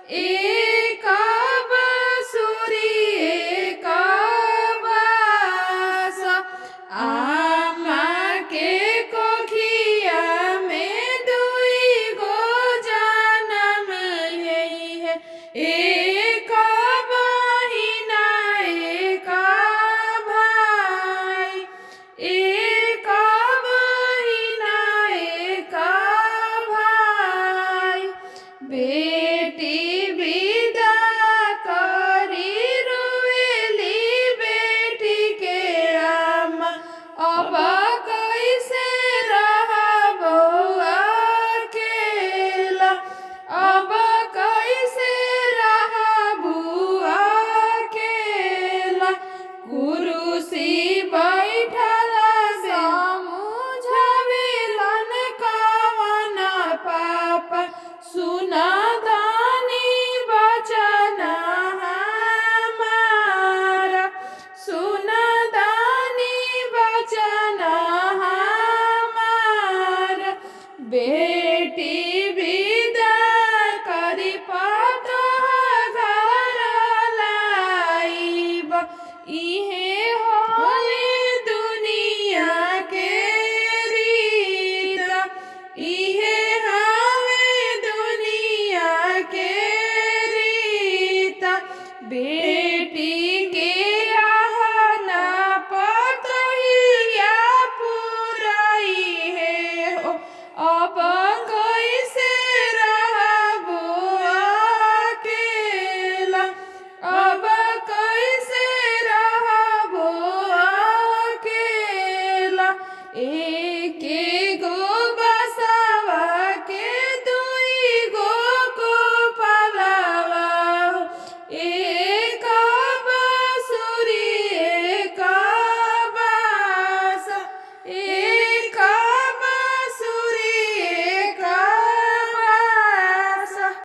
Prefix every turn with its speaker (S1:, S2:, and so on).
S1: एक बांसुरी एक बांस आमा के कोखिया में दुई गो जनम यही है। एक बहिना एक भाई एक बहिना एक भाई बेटी विदा करी रोवेली बेटी के आमा अब कैसे रहबो अकेला अब कैसे रहबो अकेला कुरुसी बैठल समझावेलन कवन पाप सुना दानी वचन हमारा सुना दानी वचन हमारा बेटी विदा करी पातो घर लाइब इहे होए दुनिया के रीत इहे हवे दुनिया के रीत।